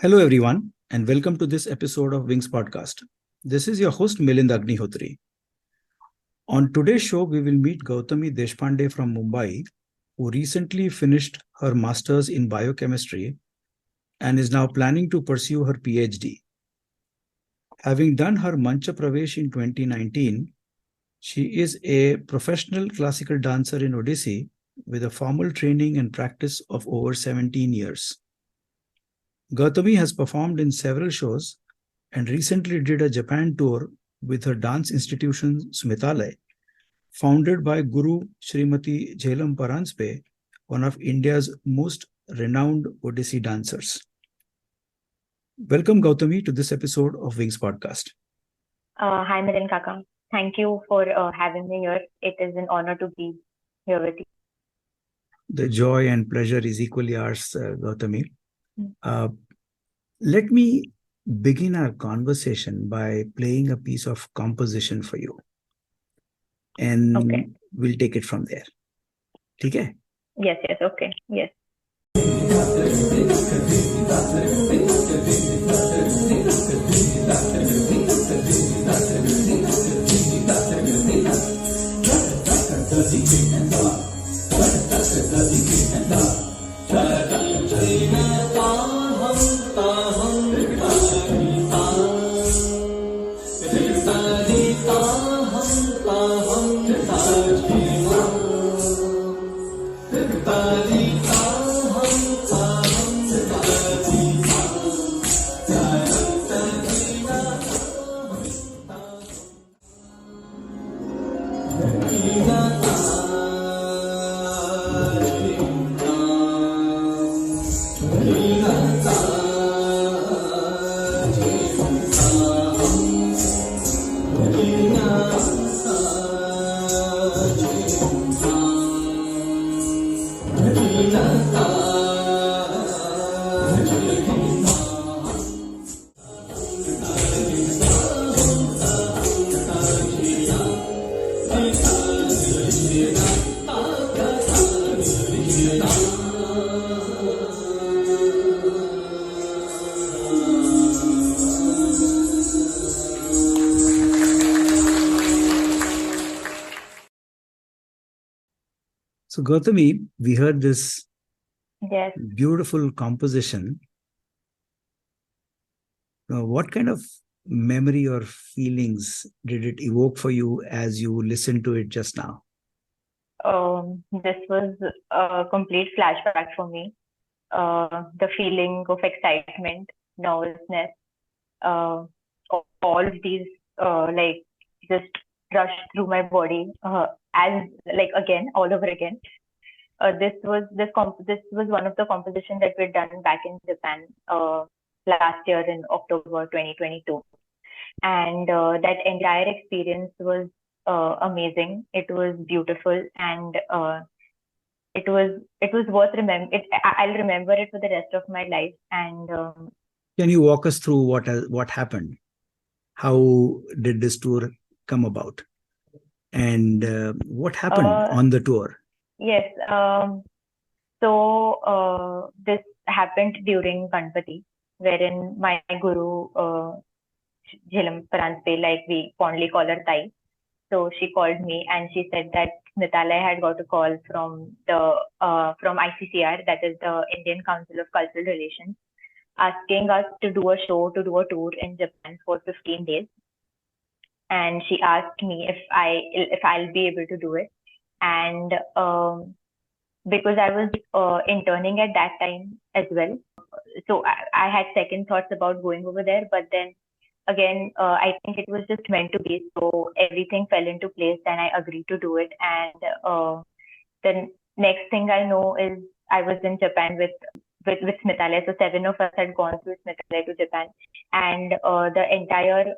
Hello, everyone, and welcome to this episode of Wings Podcast. This is your host, Milind Agnihotri. On today's show, we will meet Gautami Deshpande from Mumbai, who recently finished her master's in biochemistry and is now planning to pursue her PhD. Having done her ManchPravesh in 2019, she is a professional classical dancer in Odissi with a formal training and practice of over 17 years. Gautami has performed in several shows and recently did a Japan tour with her dance institution Smritalaya, founded by Guru Srimati Jhelum Paranjape, one of India's most renowned Odissi dancers. Welcome, Gautami, to this episode of Wings Podcast. Hi, Milind Kaka. Thank you for having me here. It is an honor to be here with you. The joy and pleasure is equally ours, Gautami. Let me begin our conversation by playing a piece of composition for you. And we'll take it from there. Okay? Yes, okay. Yes. So, Gautami, we heard this Yes. beautiful composition. What kind of memory or feelings did it evoke for you as you listened to it just now? This was a complete flashback for me. The feeling of excitement, nervousness, all of these just rushed through my body as again all over again. This was one of the compositions that we'd done back in Japan last year in October 2022, and that entire experience was amazing. It was beautiful, and it was worth remember. I'll remember it for the rest of my life. And can you walk us through what happened? How did this tour come about, and what happened on the tour? Yes. So this happened during Ganpati, wherein my guru, Jhelum Paranjape, like we fondly call her Tai. So she called me and she said that Smritalaya had got a call from from ICCR, that is the Indian Council of Cultural Relations, asking us to do a tour in Japan for 15 days. And she asked me if I'll be able to do it. And because I was interning at that time as well, so I had second thoughts about going over there. But then again, I think it was just meant to be. So everything fell into place, and I agreed to do it. And the next thing I know is I was in Japan with Smritalaya. So 7 of us had gone through Smritalaya to Japan, and the entire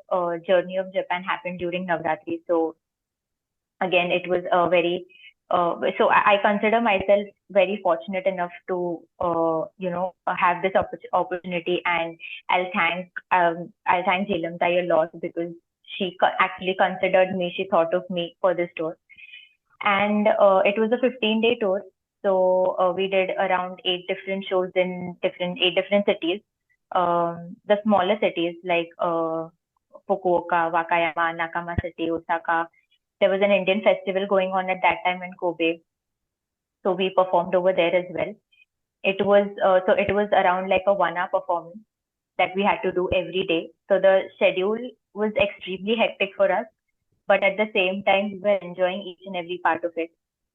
journey of Japan happened during Navratri. So again, it was a very so I consider myself very fortunate enough to have this opportunity, and I'll thank Jhelum Tai a lot, because she actually considered me. She thought of me for this tour, and it was a 15-day tour. So we did around 8 different shows in 8 different cities. the smaller cities like Fukuoka, Wakayama, Nakama City, Osaka. There was an Indian festival going on at that time in Kobe, so we performed over there as well. It was around like a 1 hour performance that we had to do every day. So the schedule was extremely hectic for us, but at the same time we were enjoying each and every part of it.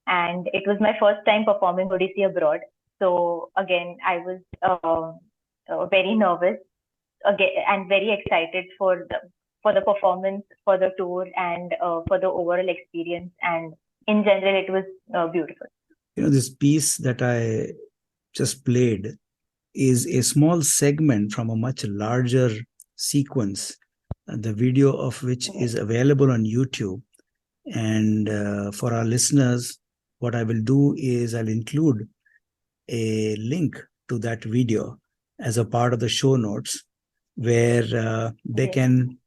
And it was my first time performing Odissi abroad. So again, I was very nervous again and very excited for the performance, for the tour, and for the overall experience. And in general, it was beautiful. This piece that I just played is a small segment from a much larger sequence, the video of which is available on YouTube. And for our listeners, what I will do is I'll include a link to that video as a part of the show notes, where they can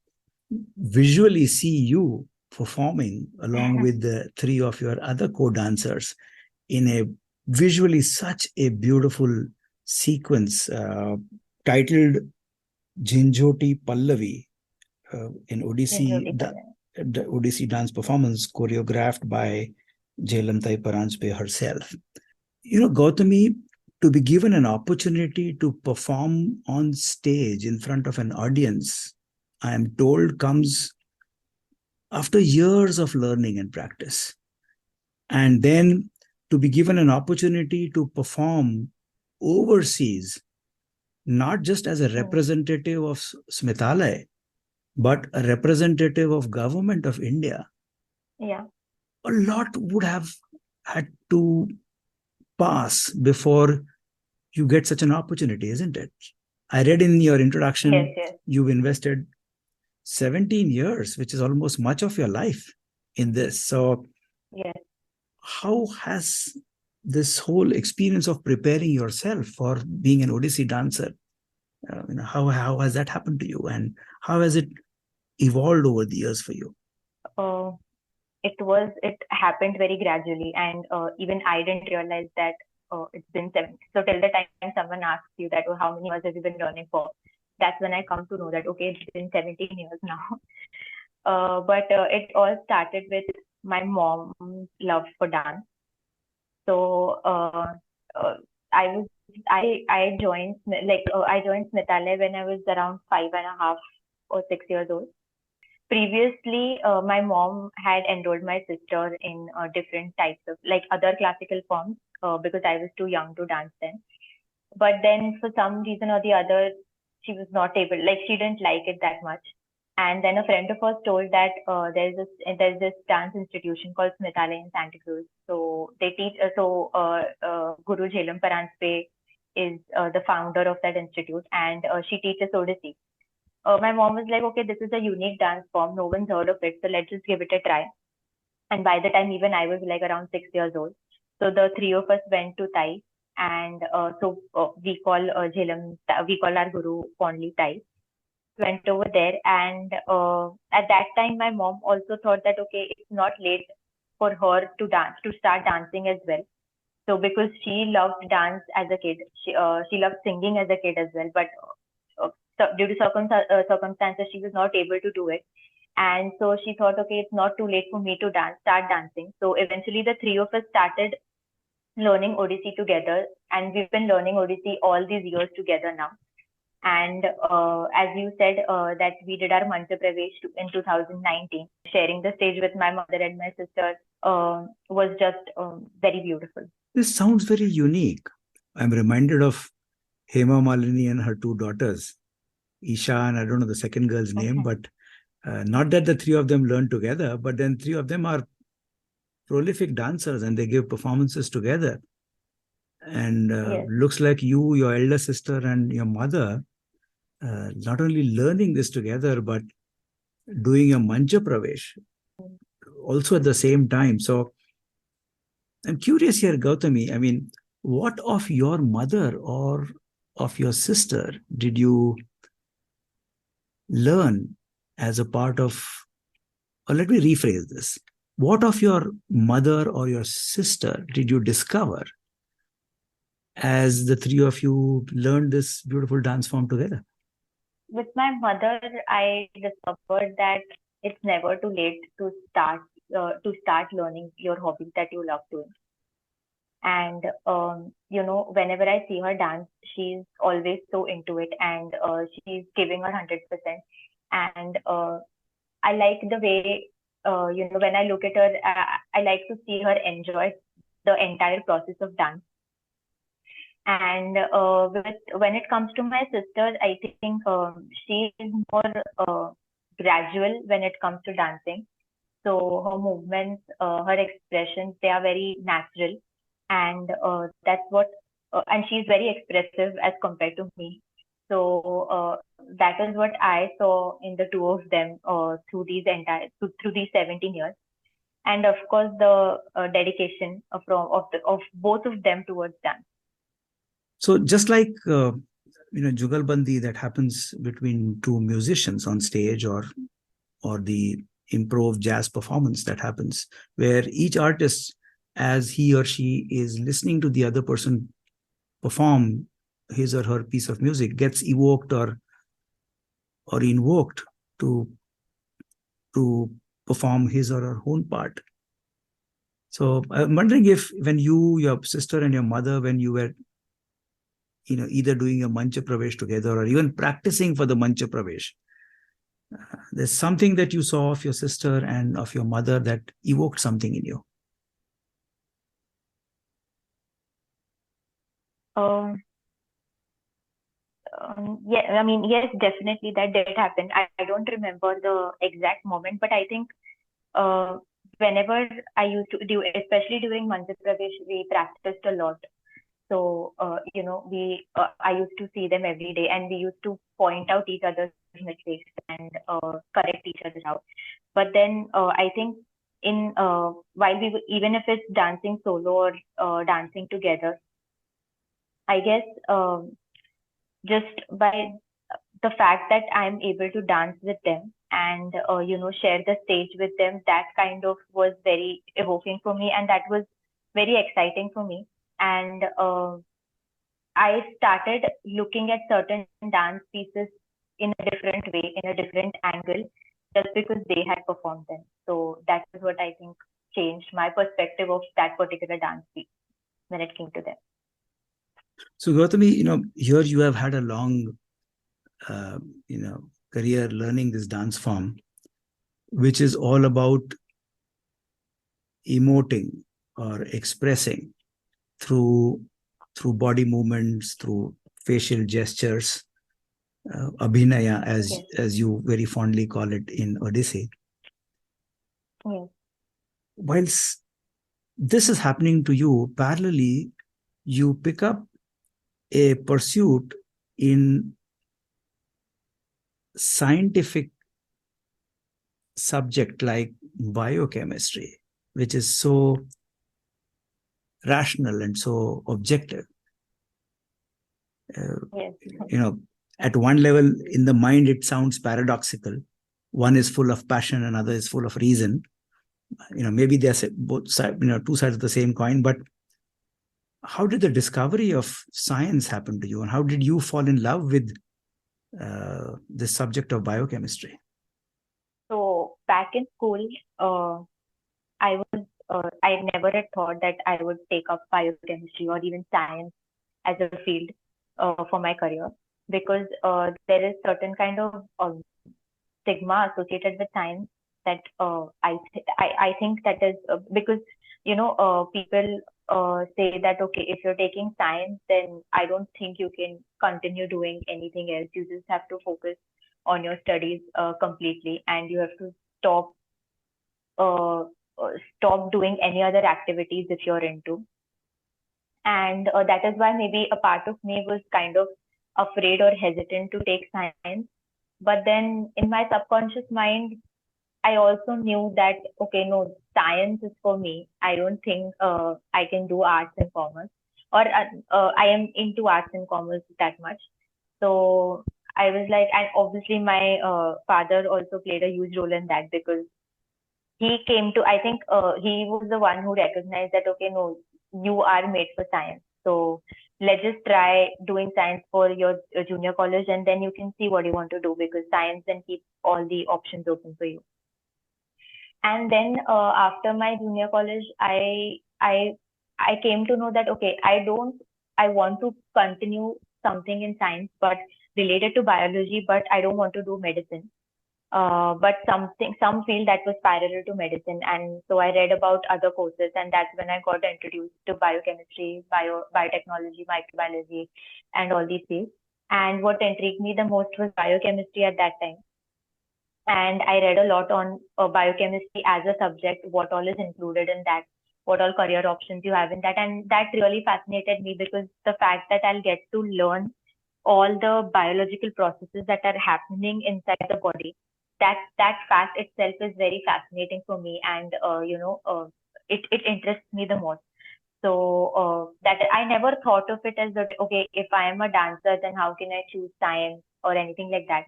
visually see you performing along with the three of your other co-dancers in a visually such a beautiful sequence titled Jhinjhoti Pallavi, in Odissi, the Odissi dance performance choreographed by Jhelum Paranjape herself. Gautami, to be given an opportunity to perform on stage in front of an audience, I am told comes after years of learning and practice. And then to be given an opportunity to perform overseas, not just as a representative of Smithalaya, but a representative of government of India. Yeah. A lot would have had to pass before you get such an opportunity, isn't it? I read in your introduction, yes. You've invested 17 years, which is almost much of your life in this. So yes. How has this whole experience of preparing yourself for being an Odissi dancer, how has that happened to you, and how has it evolved over the years for you? It happened very gradually, and even I didn't realize that it's been 7. So till the time someone asks you that, oh, how many years have you been learning for? That's when I come to know that, okay, it's been 17 years now. But it all started with my mom's love for dance. So I joined Smithalaya when I was around 5.5 or 6 years old. Previously, my mom had enrolled my sister in different types of like other classical forms because I was too young to dance then. But then for some reason or the other, she was not able, like she didn't like it that much. And then a friend of hers told that there's this dance institution called Smithalaya in Santa Cruz. So they teach. Guru Jhelum Paranspe is the founder of that institute, and she teaches Odissi. My mom was like, okay, this is a unique dance form. No one's heard of it, so let's just give it a try. And by the time even I was like around 6 years old, so the three of us went to Thai, and we call Jhelum, we call our guru fondly Thai. Went over there, and at that time, my mom also thought that okay, it's not late for her to start dancing as well. So because she loved dance as a kid, she loved singing as a kid as well, but due to circumstances, she was not able to do it. And so she thought, okay, it's not too late for me to start dancing. So eventually, the three of us started learning Odissi together, and we've been learning Odissi all these years together now. And as you said, that we did our ManchPravesh in 2019, sharing the stage with my mother and my sister was just very beautiful. This sounds very unique. I'm reminded of Hema Malini and her two daughters, Isha, and I don't know the second girl's name, but not that the three of them learned together, but then three of them are prolific dancers and they give performances together. And Yes. looks like you, your elder sister, and your mother not only learning this together, but doing a ManchPravesh also at the same time. So I'm curious here, Gautami. I mean, what of your mother or of your sister did you learn as a part of, or let me rephrase this. What of your mother or your sister did you discover as the three of you learned this beautiful dance form together? With my mother, I discovered that it's never too late to start learning your hobbies that you love doing. And whenever I see her dance, she's always so into it, and she's giving her 100%. And I like the way, when I look at her, I like to see her enjoy the entire process of dance. And when it comes to my sister, I think she is more gradual when it comes to dancing. So her movements, her expressions, they are very natural, and that's what. And she's very expressive as compared to me. So that is what I saw in the two of them through these 17 years. And of course, the dedication of both of them towards dance. So just like jugalbandi that happens between two musicians on stage, or the improv jazz performance that happens, where each artist, as he or she is listening to the other person perform his or her piece of music, gets evoked or invoked to perform his or her own part. So I'm wondering if when you, your sister, and your mother, when you were either doing a ManchPravesh together or even practicing for the ManchPravesh, there's something that you saw of your sister and of your mother that evoked something in you. Yeah, I mean, yes, definitely that did happen. I don't remember the exact moment, but I think whenever I used to do, especially during Mandir Pradesh, we practiced a lot. So, I used to see them every day, and we used to point out each other's mistakes and correct each other out. But then I think while even if it's dancing solo or dancing together, I guess just by the fact that I'm able to dance with them and share the stage with them, that kind of was very evoking for me, and that was very exciting for me. And I started looking at certain dance pieces in a different way, in a different angle, just because they had performed them. So that is what I think changed my perspective of that particular dance piece when it came to them. So Gautami, here you have had a long, career learning this dance form, which is all about emoting or expressing through body movements, through facial gestures, abhinaya, as you very fondly call it in Odissi. Yes. Whilst this is happening to you, parallelly, you pick up a pursuit in scientific subject like biochemistry, which is so rational and so objective. Yes. At one level in the mind, it sounds paradoxical. One is full of passion, another is full of reason. Maybe they're both two sides of the same coin. But how did the discovery of science happen to you, and how did you fall in love with the subject of biochemistry? So back in school, I never had thought that I would take up biochemistry or even science as a field for my career, because there is certain kind of stigma associated with science that I think that is because people say that, okay, if you're taking science, then I don't think you can continue doing anything else. You just have to focus on your studies completely, and you have to stop uh, stop doing any other activities if you're into. And that is why maybe a part of me was kind of afraid or hesitant to take science. But then in my subconscious mind, I also knew that, okay, no, science is for me. I don't think I can do arts and commerce, or I am into arts and commerce that much. So I was like, and obviously my father also played a huge role in that, because he came to, I think he was the one who recognized that, okay, no, you are made for science. So let's just try doing science for your junior college, and then you can see what you want to do, because science then keeps all the options open for you. And then after my junior college, I came to know that okay, I want to continue something in science, but related to biology, but I don't want to do medicine. But some field that was parallel to medicine, and so I read about other courses, and that's when I got introduced to biochemistry, biotechnology, microbiology, and all these fields. And what intrigued me the most was biochemistry at that time, and I read a lot on biochemistry as a subject, what all is included in that, what all career options you have in that, and that really fascinated me, because the fact that I'll get to learn all the biological processes that are happening inside the body, that fact itself is very fascinating for me, and it interests me the most. So that I never thought of it as that okay, if I am a dancer, then how can I choose science or anything like that.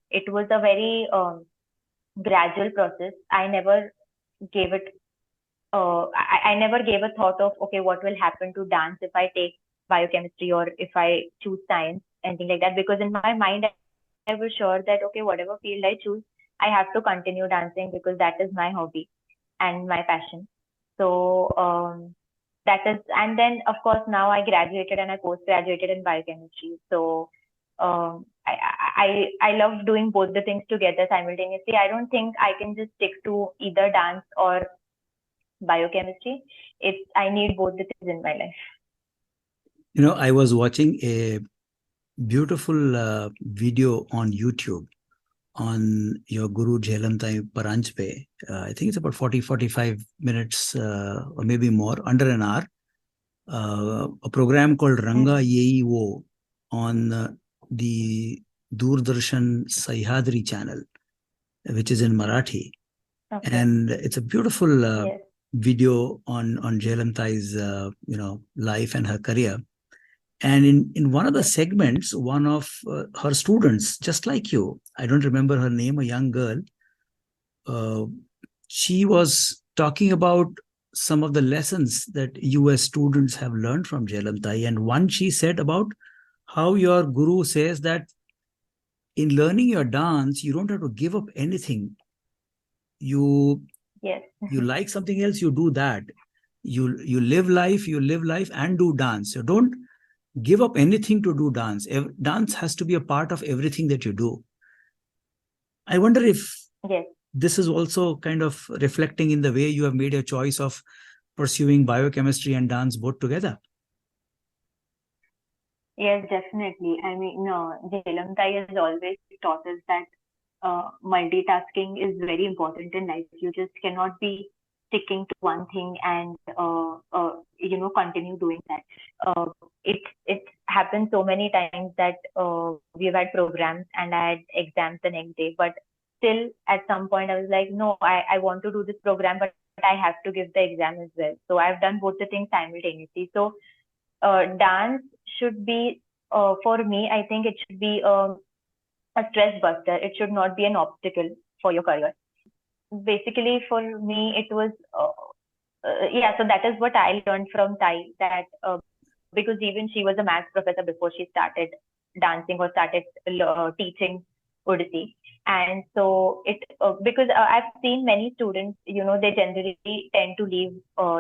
It was a very gradual process. I never gave it I never gave a thought of okay, what will happen to dance if I take biochemistry or if I choose science, anything like that. Because in my mind, I was sure that okay, whatever field I choose, I have to continue dancing because that is my hobby and my passion. So that is, and then of course now I graduated and I post graduated in biochemistry. So I love doing both the things together simultaneously. I don't think I can just stick to either dance or biochemistry. I need both the things in my life. I was watching a beautiful video on YouTube on your guru Jhelum Paranjape. I think it's about 45 minutes or maybe more, under an hour. A program called Ranga Yeevo on the Doordarshan Sahyadri channel, which is in Marathi. Okay. And it's a beautiful Yes. video on Jhelum Tai's life and her career. And in one of the segments, one of her students, just like you, I don't remember her name, a young girl, she was talking about some of the lessons that US students have learned from Jhelum Tai. And one, she said about how your guru says that in learning your dance, you don't have to give up anything. You Yes. you like something else, you do that. You live life and do dance. You don't give up anything to do dance. Dance has to be a part of everything that you do. I wonder if Yes. this is also kind of reflecting in the way you have made a choice of pursuing biochemistry and dance both together. Yes, definitely. I mean, no, Jhelum Tai has always taught us that multitasking is very important in life. You just cannot be sticking to one thing and continue doing that. It happened so many times that we've had programs and I had exams the next day, but still at some point I was like, no, I want to do this program, but I have to give the exam as well. So I've done both the things simultaneously. So dance should be for me, I think it should be a stress buster. It should not be an obstacle for your career. Basically, for me, it was yeah. So that is what I learned from Tai. That because even she was a maths professor before she started dancing or started teaching Odissi. And so it because I've seen many students, they generally tend to leave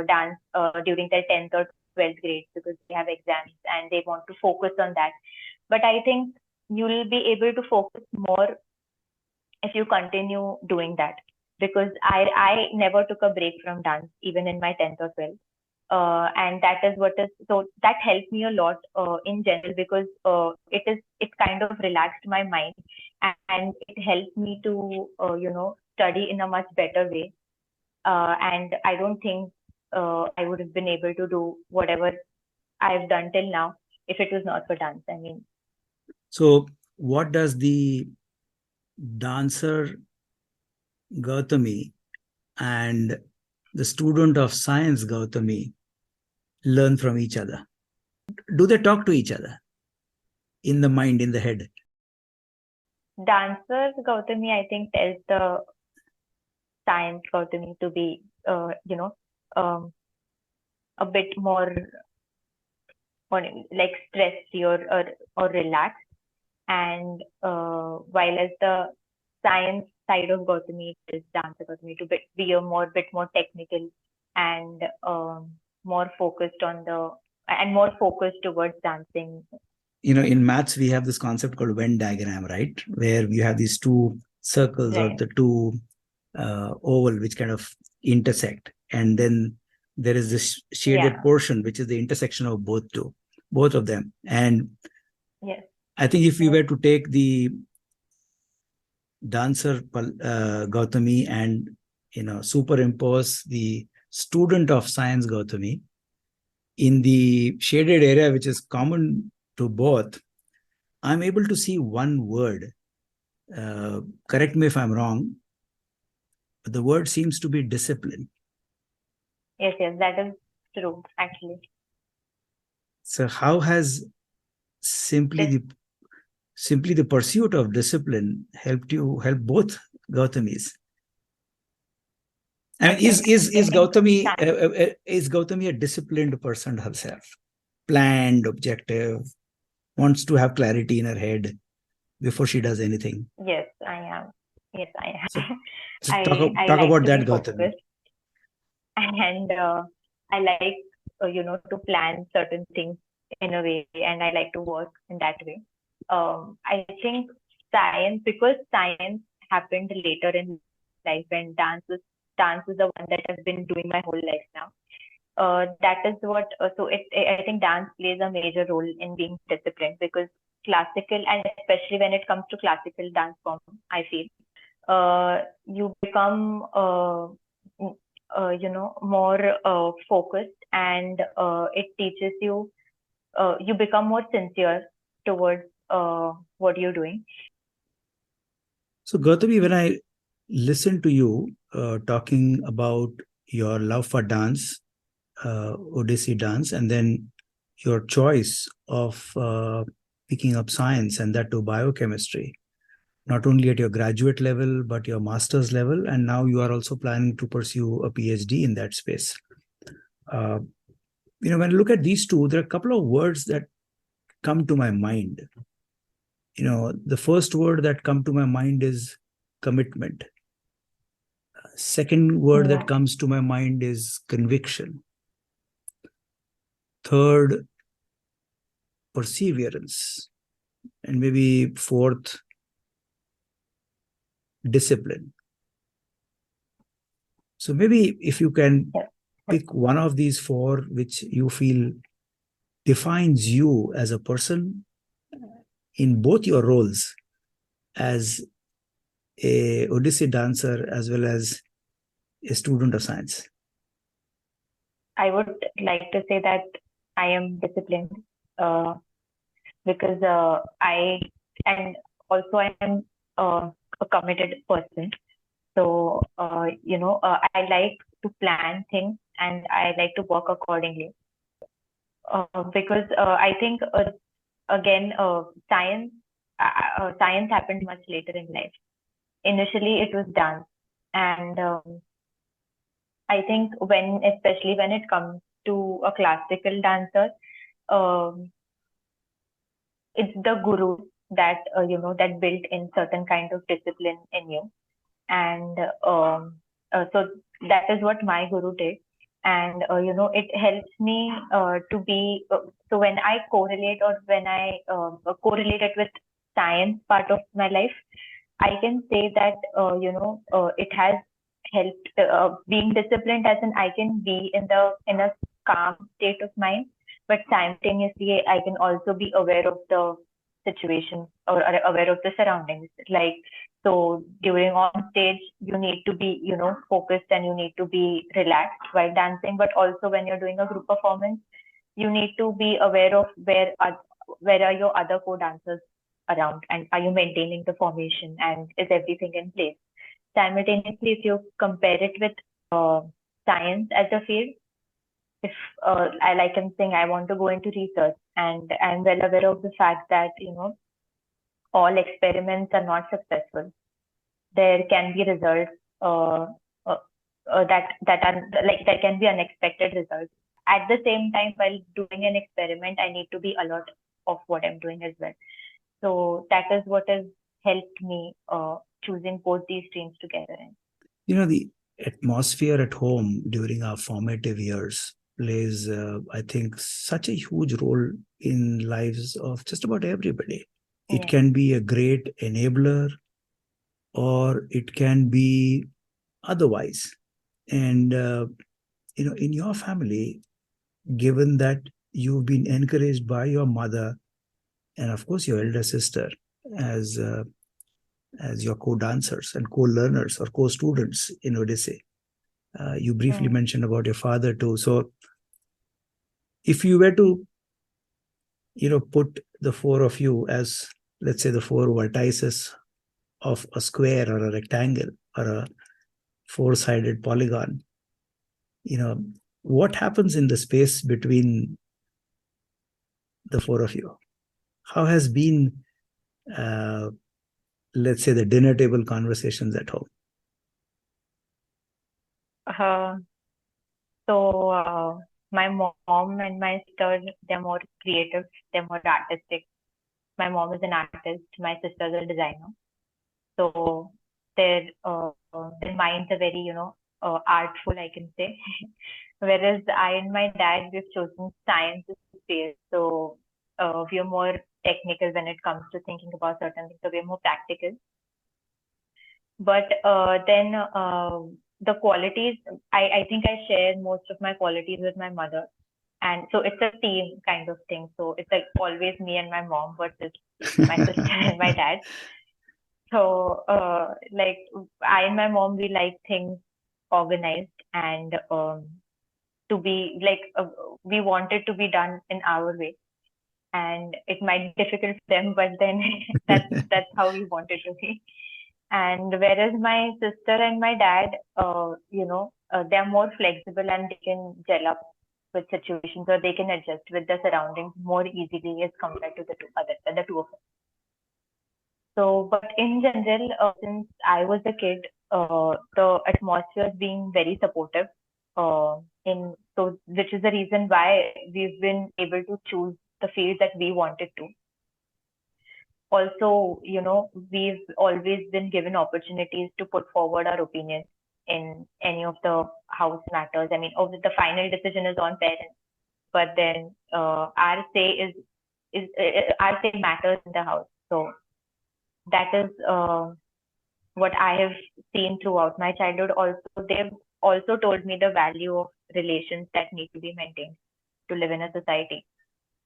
dance during their 10th or 12th grade because they have exams and they want to focus on that. But I think you will be able to focus more if you continue doing that, because I never took a break from dance even in my 10th or 12th. And that is what is so that helped me a lot in general, because it kind of relaxed my mind, and it helped me to study in a much better way, and I don't think I would have been able to do whatever I've done till now if it was not for dance. I mean, so what does the dancer Gautami and the student of science Gautami learn from each other? Do they talk to each other in the mind, in the head? dancer Gautami, I think, tells the science Gautami to be, um, a bit more or like stress-free or relaxed. And while as the science side of Gautami is dancer Gautami to be a bit more technical and more focused on the and more focused towards dancing. In maths, we have this concept called Venn diagram, right? Where you have these two circles or Right. the two oval which kind of intersect. And then there is this shaded Yeah. portion, which is the intersection of both of them. And Yes. I think if we were to take the dancer Gautami and superimpose the student of science Gautami in the shaded area, which is common to both, I'm able to see one word. Correct me if I'm wrong, but the word seems to be discipline. Yes, that is true, actually. So how has simply This, the pursuit of discipline help both Gautamis? I I mean, think is Gautami a disciplined person herself? Planned, objective, wants to have clarity in her head before she does anything. yes, I am. Yes, I So, am. so I talk like about to be that, Gautami. focused, and I like to plan certain things in a way, and I like to work in that way. I think because science happened later in life, and dance is the one that I've been doing my whole life now. That is what so it I think dance plays a major role in being disciplined, because classical, and especially when it comes to classical dance form, I feel you become more focused, and it teaches you, you become more sincere towards what you're doing. So, Gautami, when I listen to you talking about your love for dance, Odissi dance, and then your choice of picking up science, and that to biochemistry, not only at your graduate level, but your master's level, and now you are also planning to pursue a PhD in that space. When I look at these two, there are a couple of words that come to my mind. The first word that come to my mind is commitment. Second word that Yeah. comes to my mind is conviction. Third, perseverance. And maybe fourth, discipline. So maybe if you can Yeah. pick one of these four which you feel defines you as a person in both your roles as a Odissi dancer as well as a student of science. I would like to say that I am disciplined, uh, because and also I am a committed person. So, I like to plan things, and I like to work accordingly. Because I think, again, science happened much later in life. Initially, it was dance. And I think especially when it comes to a classical dancer, um, it's the guru that built in certain kind of discipline in you. And so that is what my guru did. And it helps me to be so when I correlate, or when I correlate it with science part of my life, I can say that it has helped, being disciplined, as in I can be in a calm state of mind, but simultaneously I can also be aware of the situation, or aware of the surroundings. Like, so during on stage, you need to be, focused, and you need to be relaxed while dancing. But also when you're doing a group performance, you need to be aware of where are your other co-dancers around, and are you maintaining the formation, and is everything in place. Simultaneously, if you compare it with science as a field, if I like I'm saying I want to go into research, and I'm well aware of the fact that all experiments are not successful. There can be results uh, that are like there can be unexpected results. at the same time, while doing an experiment, I need to be alert of what I'm doing as well. So that is what has helped me choosing both these streams together. The atmosphere at home during our formative years plays, I think, such a huge role in lives of just about everybody. It can be a great enabler, or it can be otherwise. And in your family, given that you've been encouraged by your mother and of course your elder sister as your co-dancers and co-learners or co-students in Odissi, you briefly mentioned about your father too. So if you were to put the four of you as, let's say, the four vertices of a square or a rectangle or a four-sided polygon, what happens in the space between the four of you? How has been, let's say, the dinner table conversations at home? My mom and my sister, they're more creative, they're more artistic. My mom is an artist, my sister is a designer. So their minds are very, artful, I can say. Whereas I and my dad, we've chosen science as a space. So we are more technical when it comes to thinking about certain things. So we're more practical. But then the qualities, I think I share most of my qualities with my mother. And so it's a team kind of thing. So it's like always me and my mom versus my sister and my dad. So like I and my mom, we like things organized and to be like we want it to be done in our way. And it might be difficult for them, but then that's how we want it to be. And whereas my sister and my dad, they're more flexible and they can gel up with situations, or they can adjust with the surroundings more easily as compared to the two of us. So, but in general, since I was a kid, the atmosphere has been very supportive. Which is the reason why we've been able to choose the field that we wanted to. Also, we've always been given opportunities to put forward our opinions in any of the house matters. I mean, the final decision is on parents, but then our say our say matters in the house. So that is what I have seen throughout my childhood. Also, they've also told me the value of relations that need to be maintained to live in a society.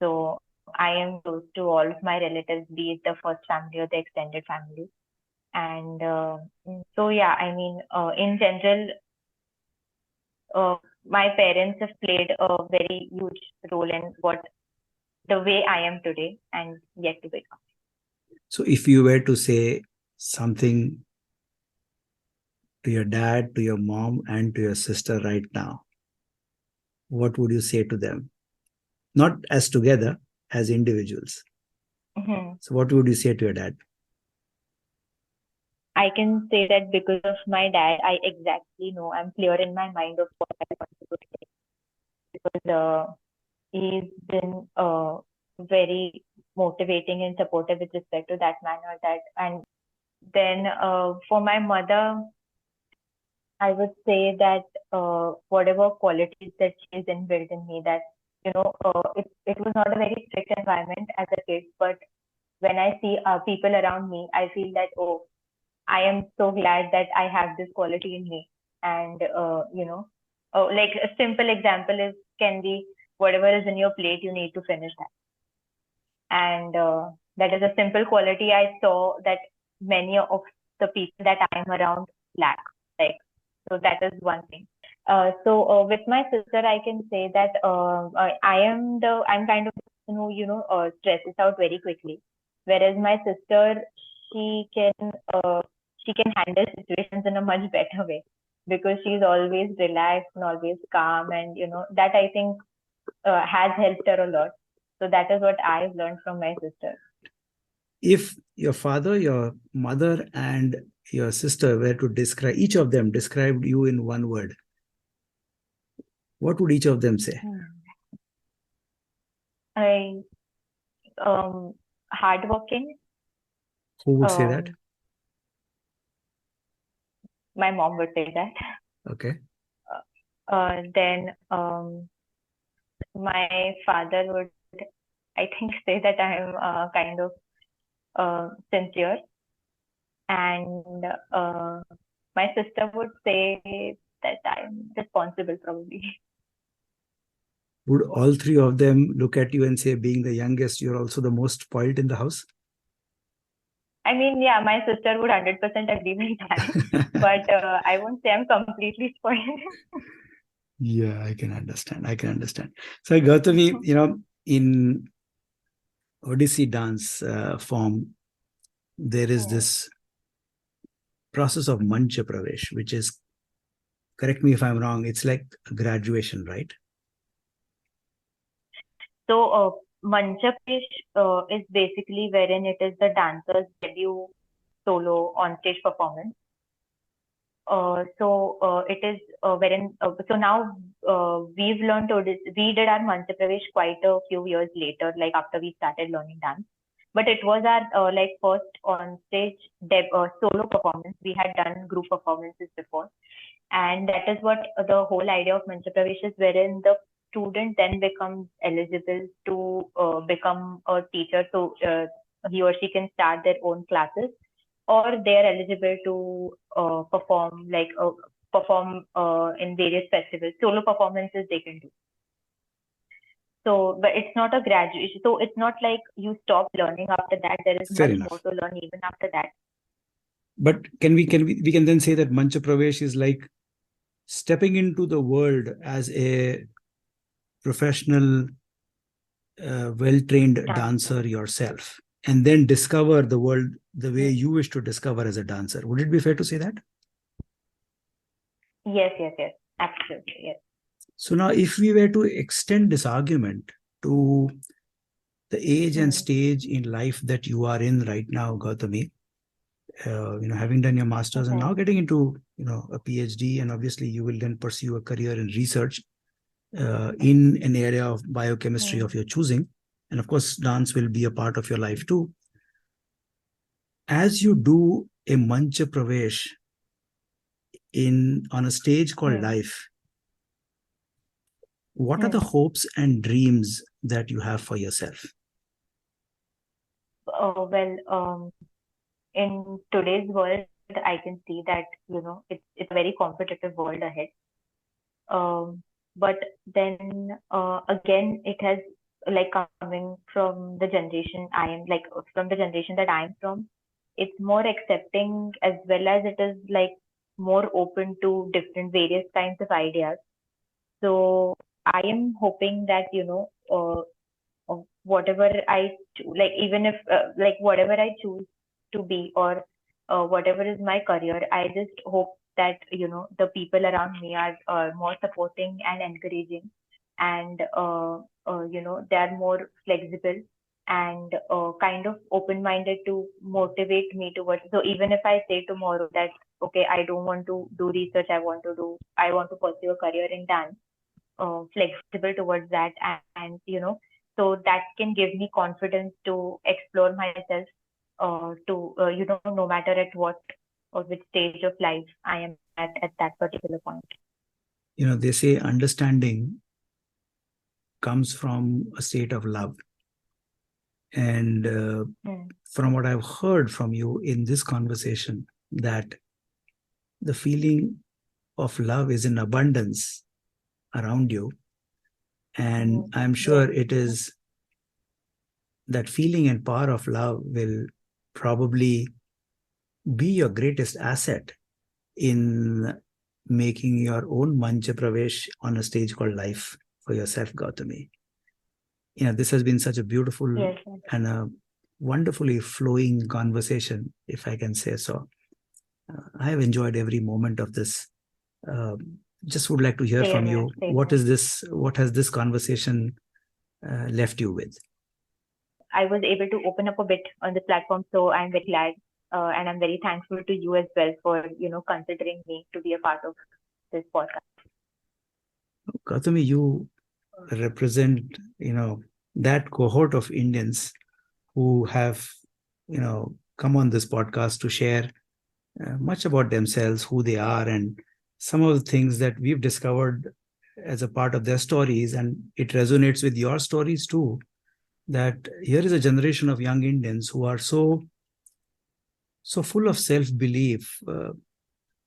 So I am close to all of my relatives, be it the first family or the extended family. And so, yeah, I mean, in general, my parents have played a very huge role in the way I am today and yet to become. So if you were to say something to your dad, to your mom, and to your sister right now, what would you say to them? Not as together, as individuals. So what would you say to your dad? I can say that because of my dad, I exactly know, I'm clear in my mind of what I want to say. Because he's been very motivating and supportive with respect to that manner. And then for my mother, I would say that whatever qualities that she's inbuilt in me, that it was not a very strict environment as a kid, but when I see people around me, I feel that I am so glad that I have this quality in me. And like a simple example can be whatever is in your plate, you need to finish that. And that is a simple quality I saw that many of the people that I'm around lack. Like, so that is one thing. So with my sister, I can say that I'm kind of person who stresses out very quickly, whereas my sister, she can she can handle situations in a much better way because she's always relaxed and always calm, and that I think has helped her a lot. So that is what I've learned from my sister. If your father, your mother, and your sister were to describe, each of them described you in one word, what would each of them say? I hardworking. Who would say that? My mom would say that. Okay. Then my father would, I think, say that I'm kind of sincere, and my sister would say that I'm responsible, probably. Would all three of them look at you and say, being the youngest, you're also the most spoiled in the house? I mean, yeah, my sister would 100% agree with that, but I won't say I'm completely spoiled. Yeah, I can understand. I can understand. So, Gautami, in Odissi dance form, there is this process of ManchPravesh, which is, correct me if I'm wrong, it's like a graduation, right? So, ManchPravesh is basically wherein it is the dancer's debut solo on-stage performance. It is wherein so now we've learned we did our ManchPravesh quite a few years later, like after we started learning dance. But it was our like first on-stage solo performance. We had done group performances before, and that is what the whole idea of ManchPravesh is, wherein the student then becomes eligible to become a teacher, so he or she can start their own classes, or they are eligible to perform in various festivals. Solo performances they can do. So, but it's not a graduation. So it's not like you stop learning after that. There is Fair much more enough. to learn even after that. But we can then say that ManchPravesh is like stepping into the world as a professional, well-trained dancer yourself, and then discover the world the way you wish to discover as a dancer. Would it be fair to say that? Yes, absolutely, yes. So now, if we were to extend this argument to the age and stage in life that you are in right now, Gautami, having done your master's and now getting into a PhD, and obviously you will then pursue a career in research in an area of biochemistry of your choosing, and of course dance will be a part of your life too. As you do a ManchPravesh on a stage called life, what are the hopes and dreams that you have for yourself? In today's world, I can see that it's a very competitive world ahead. But then again, it has, like, coming from the generation from the generation that I'm from, it's more accepting, as well as it is like more open to different various kinds of ideas. So I am hoping that whatever like, even if like whatever I choose to be, or whatever is my career, I just hope that the people around me are more supporting and encouraging, and they are more flexible and kind of open-minded to motivate me towards. So even if I say tomorrow that, okay, I don't want to do research, I want to pursue a career in dance, flexible towards that, and so that can give me confidence to explore myself, no matter at what or which stage of life I am at that particular point. They say understanding comes from a state of love, and from what I've heard from you in this conversation, that the feeling of love is in abundance around you, and I'm sure it is that feeling and power of love will probably be your greatest asset in making your own ManchPravesh on a stage called life for yourself, Gautami. This has been such a beautiful and a wonderfully flowing conversation, if I can say so. I have enjoyed every moment of this. Just would like to hear from you. What has this conversation left you with? I was able to open up a bit on the platform, so I'm very glad, and I'm very thankful to you as well for considering me to be a part of this podcast. Gautami, you represent that cohort of Indians who have, come on this podcast to share much about themselves, who they are, and some of the things that we've discovered as a part of their stories. And it resonates with your stories too, that here is a generation of young Indians who are so full of self-belief,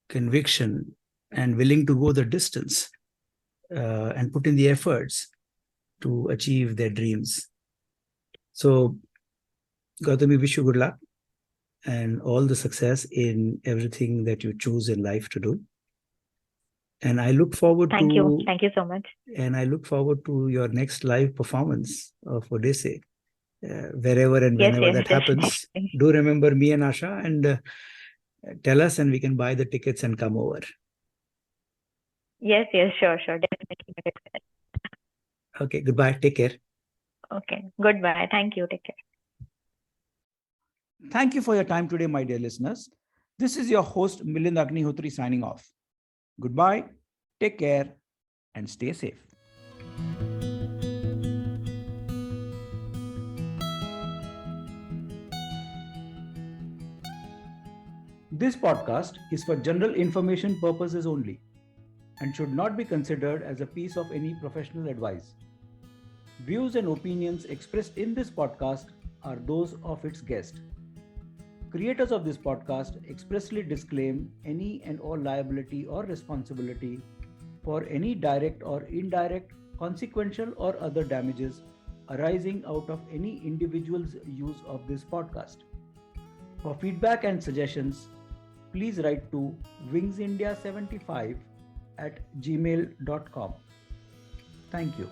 conviction, and willing to go the distance and put in the efforts to achieve their dreams. So, Gautami, wish you good luck and all the success in everything that you choose in life to do. And I look forward Thank you. Thank you so much. And I look forward to your next live performance of Odissi. Wherever and whenever that happens, do remember me and Asha and tell us, and we can buy the tickets and come over. Yes, sure, definitely. Okay, goodbye. Take care. Okay, goodbye. Thank you. Take care. Thank you for your time today, my dear listeners. This is your host, Milind Agnihotri, signing off. Goodbye, take care, and stay safe. This podcast is for general information purposes only and should not be considered as a piece of any professional advice. Views and opinions expressed in this podcast are those of its guest. Creators of this podcast expressly disclaim any and all liability or responsibility for any direct or indirect, consequential or other damages arising out of any individual's use of this podcast. For feedback and suggestions, please write to wingsindia75@gmail.com. Thank you.